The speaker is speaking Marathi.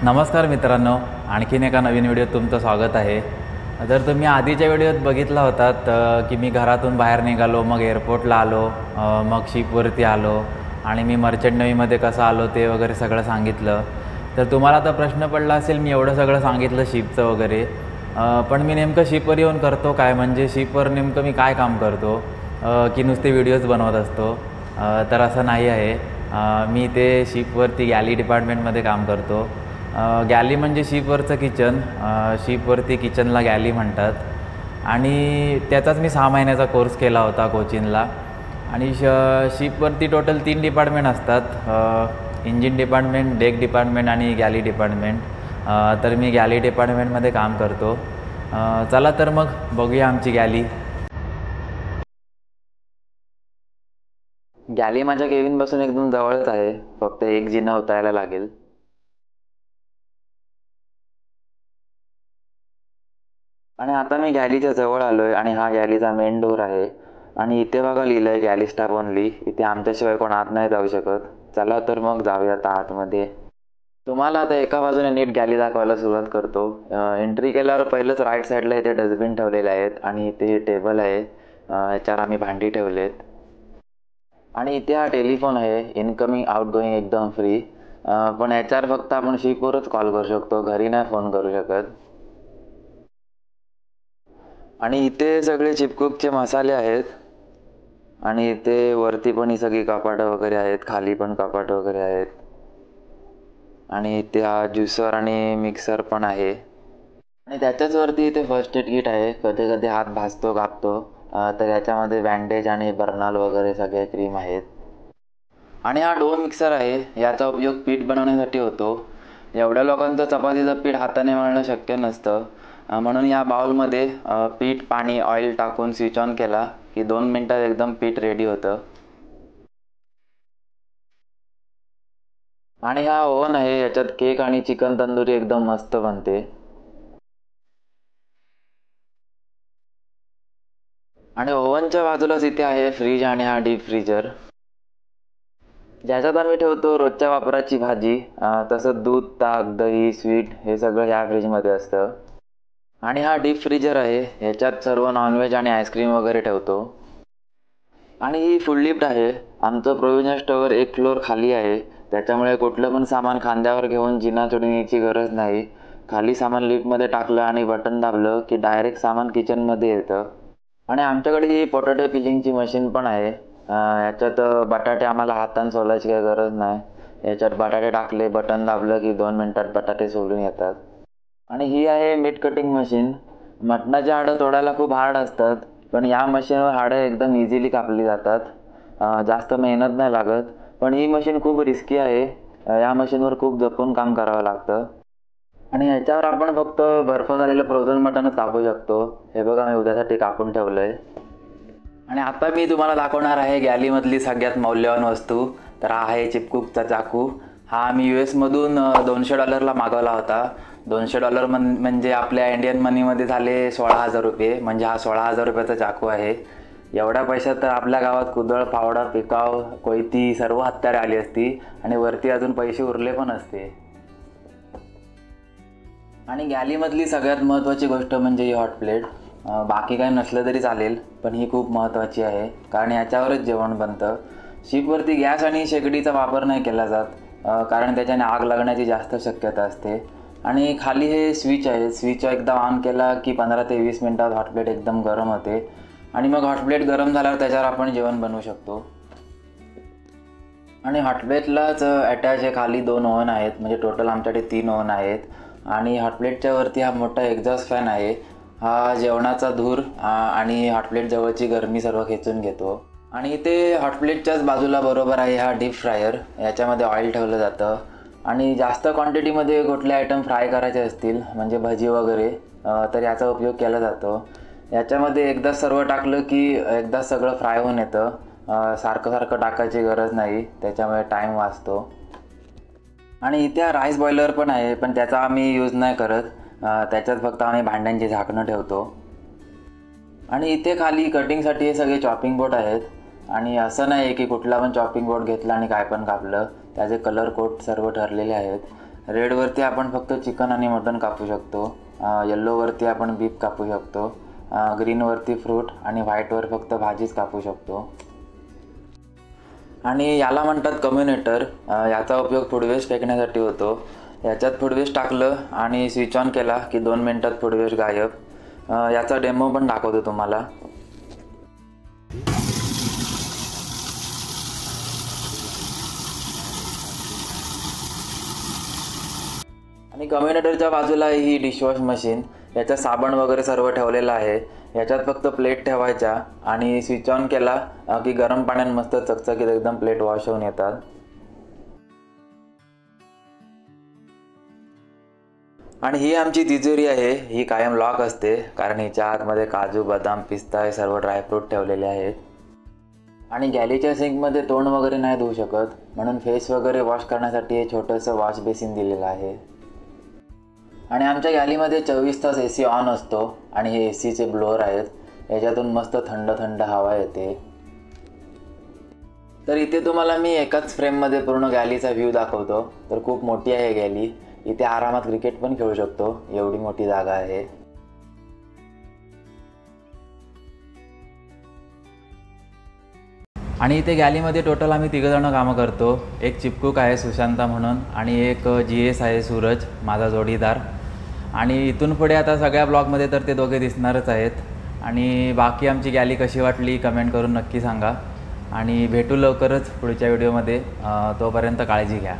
नमस्कार मित्रांनो, आणखीन एका नवीन व्हिडिओत तुमचं स्वागत आहे। जर तुम्ही आधीच्या व्हिडिओत बघितला होतात की मी घरातून बाहेर निघालो, मग एअरपोर्टला आलो, मग शिपवरती आलो आणि मी मर्चंट नेव्हीमध्ये कसं आलो ते वगैरे सगळं सांगितलं। तर तुम्हाला आता प्रश्न पडला असेल मी एवढं सगळं सांगितलं शिपचं वगैरे, पण मी नेमकं शिपवर येऊन करतो काय, म्हणजे शिपवर नेमकं मी काय काम करतो की नुसते व्हिडिओज बनवत असतो। तर असं नाही आहे, मी ते शिपवरती गॅली डिपार्टमेंटमध्ये काम करतो। गॅली म्हणजे शिपवरचं किचन, शिपवरती किचनला गॅली म्हणतात आणि त्याचाच मी 6 महिन्याचा कोर्स केला होता कोचीनला। आणि शिपवरती टोटल 3 डिपार्टमेंट असतात, इंजिन डिपार्टमेंट, डेक डिपार्टमेंट आणि गॅली डिपार्टमेंट। तर मी गॅली डिपार्टमेंटमध्ये काम करतो। चला तर मग बघूया आमची गॅली। गॅली माझ्या केबिनपासून एकदम जवळच आहे, फक्त एक जिना उतरायला लागेल। आणि आता मी गॅलीच्या जवळ आलोय आणि हा गॅलीचा मेन डोर आहे आणि इथे बघा लिहिलंय गॅली स्टाफ ओनली। इथे आमच्याशिवाय कोण आत नाही जाऊ शकत। चला तर मग जाऊया आतमध्ये। तुम्हाला आता एका बाजूने नीट गॅली दाखवायला सुरुवात करतो। एंट्री केल्यावर पहिलंच राईट साईडला इथे डस्टबिन ठेवलेले आहेत आणि इथे टेबल आहे, याच्यावर आम्ही भांडी ठेवलेत। आणि इथे हा टेलिफोन आहे, इनकमिंग आउटगोईंग एकदम फ्री। पण याच्यावर फक्त आपण शिपवरच कॉल करू शकतो, घरी नाही फोन करू शकत। आणि इथे सगळे चिपकुकचे मसाले आहेत आणि इथे वरती पण ही सगळी कपाटं वगैरे आहेत, खाली पण कपाट वगैरे आहेत। आणि इथे हा ज्युसर आणि मिक्सर पण आहे आणि त्याच्याच वरती इथे फर्स्ट एड किट आहे, कधी कधी हात भाजतो कापतो तर याच्यामध्ये बँडेज आणि बर्नाल वगैरे सगळे क्रीम आहेत। आणि हा डो मिक्सर आहे, याचा उपयोग पीठ बनवण्यासाठी होतो। एवढ्या लोकांचं चपातीचं पीठ हाताने मळणं शक्य नसतं, म्हणून या बाउलमध्ये पीठ, पाणी, ऑइल टाकून स्विच ऑन केला की 2 मिनिटात एकदम पीठ रेडी होतं। आणि हा ओव्हन आहे, याच्यात केक आणि चिकन तंदुरी एकदम मस्त बनते। आणि ओव्हनच्या बाजूलाच इथे आहे फ्रीज आणि हा डीप फ्रीजर, ज्याच्यात आम्ही ठेवतो रोजच्या वापराची भाजी, तसंच दूध, ताक, दही, स्वीट हे सगळं ह्या फ्रीजमध्ये असतं। आणि हा डीप फ्रीजर आहे, ह्याच्यात सर्व नॉनव्हेज आणि आईस्क्रीम वगैरे ठेवतो। आणि ही फुल लिफ्ट आहे, आमचं प्रोव्हिजन स्टोअर 1 फ्लोअर खाली आहे, त्याच्यामुळे कुठलं पण सामान खांद्यावर घेऊन जिना चढून यायची गरज नाही। खाली सामान लिफ्टमध्ये टाकलं आणि बटन दाबलं की डायरेक्ट सामान किचनमध्ये येतं। आणि आमच्याकडे ही पोटॅटो पिलिंगची मशीन पण आहे, याच्यात बटाटे आम्हाला हाताने सोलायची काही गरज नाही। याच्यात बटाटे टाकले, बटन दाबलं की 2 मिनिटात बटाटे सोलून येतात। आणि ही आहे मीट कटिंग मशीन। मटणाची हाडं तोडायला खूप हार्ड असतात, पण या मशीनवर हाडं एकदम इझिली कापली जातात, जास्त मेहनत नाही लागत। पण ही मशीन खूप रिस्की आहे, या मशीनवर खूप जपून काम करावं लागतं। आणि ह्याच्यावर आपण फक्त बर्फ झालेलं फ्रोझन मटणच कापू शकतो। हे बघा मी उद्यासाठी कापून ठेवलंय। आणि आता मी तुम्हाला दाखवणार आहे गॅलीमधली सगळ्यात मौल्यवान वस्तू, तर हा आहे चिपकुकचा चाकू। हा मी US मधून $200ला मागवला होता। $200 म्हणजे आपल्या इंडियन मनीमध्ये झाले 16,000 रुपये, म्हणजे हा 16,000 रुपयाचा चाकू आहे। एवढ्या पैशात तर आपल्या गावात कुदळ, फावडा, पिकाव, कोयती सर्व हत्यारे आली असती आणि वरती अजून पैसे उरले पण असते। आणि गॅलीमधली सगळ्यात महत्त्वाची गोष्ट म्हणजे ही हॉट प्लेट। बाकी काही नसलं तरी चालेल, पण ही खूप महत्त्वाची आहे कारण याच्यावरच जेवण बनतं। शिपवरती गॅस आणि शेगडीचा वापर नाही केला जात, कारण त्याच्याने आग लागण्याची जास्त शक्यता असते। आणि खाली हे स्विच आहे, स्विच एकदा ऑन केला की 15 ते 20 मिनिटात हॉट प्लेट एकदम गरम होते आणि मग हॉट प्लेट गरम झाल्यावर त्याच्यावर आपण जेवण बनवू शकतो। आणि हॉट प्लेटलाच अटॅच हे खाली 2 ओव्हन आहेत, म्हणजे टोटल आमच्याकडे 3 ओव्हन आहेत। आणि हॉट प्लेटच्या वरती हा मोठा एक्झॉस्ट फॅन आहे, हा जेवणाचा धूर आणि हॉट प्लेट जवळची गरमी सर्व खेचून घेतो। आणि इथे हॉट प्लेटच्याच बाजूला बरोबर आहे हा डीप फ्रायर, याच्यामध्ये ऑइल ठेवलं जातं। आणि जास्त क्वांटिटीमध्ये कुठले आयटम फ्राय करायचे असतील, म्हणजे भजी वगैरे, तर याचा उपयोग केला जातो। याच्यामध्ये एकदा सर्व टाकलं की एकदा सगळं फ्राय होऊन येतं, सारखं सारखं टाकायची गरज नाही, त्याच्यामुळे टाईम वाचतो। आणि इथे राईस बॉयलर पण आहे, पण त्याचा आम्ही यूज नाही करत, त्याच्यात फक्त आम्ही भांड्यांची झाकणं ठेवतो। आणि इथे खाली कटिंगसाठी हे सगळे चॉपिंग बोर्ड आहेत। आणि असं नाही की कुठला पण चॉपिंग बोर्ड घेतला आणि काय पण कापलं, त्याचे कलर कोड सर्व ठरलेले आहेत। रेडवरती आपण फक्त चिकन आणि मटण कापू शकतो, येल्लोवरती आपण बीफ कापू शकतो, ग्रीनवरती फ्रूट आणि व्हाईटवर फक्त भाजीच कापू शकतो. आणि याला म्हणतात कम्युनेटर. याचा उपयोग फूड वेस्ट फेकण्यासाठी होतो. याच्यात फूड वेस्ट टाकलं आणि स्विच ऑन केला की 2 मिनटात फूड वेस्ट गायब. याचा डेमो पण दाखवतो तुम्हाला. आणि कम्युनेटरच्या बाजूला ही डिशवॉश मशीन. याच्यात साबण वगैरे सर्व ठेवलेलं आहे. याच्यात फक्त प्लेट ठेवायच्या आणि स्विच ऑन केला की गरम पाण्याने मस्त चकचकीत एकदम प्लेट वॉश होऊन येतात. आणि ही आमची तिजोरी आहे. ही कायम लॉक असते कारण हिच्या आतमध्ये काजू, बदाम, पिस्ता हे सर्व ड्रायफ्रूट ठेवलेले आहेत. आणि गॅलीच्या सिंकमध्ये तोंड वगैरे नाही धुवू शकत, म्हणून फेस वगैरे वॉश करण्यासाठी हे छोटंसं वॉश बेसिन दिलेलं आहे. आणि आमच्या गॅलीमध्ये 24 तास AC ऑन असतो आणि हे ACचे ब्लोअर आहेत. याच्यातून मस्त थंड थंड हवा येते. तर इथे तुम्हाला मी एकाच फ्रेममध्ये पूर्ण गॅलीचा व्ह्यू दाखवतो. तर खूप मोठी आहे गॅली. इथे आरामात क्रिकेट पण खेळू शकतो, एवढी मोठी जागा आहे. आणि इथे गॅलीमध्ये टोटल आम्ही 3 जण कामं करतो. एक चिपकूक आहे सुशांता म्हणून आणि एक GS आहे सूरज, माझा जोडीदार. आणि इथून पुढे आता सगळ्या ब्लॉगमध्ये तर ते दोघे दिसणारच आहेत. आणि बाकी आमची गॅली कशी वाटली कमेंट करून नक्की सांगा. आणि भेटू लवकरच पुढच्या व्हिडिओमध्ये. तोपर्यंत काळजी घ्या.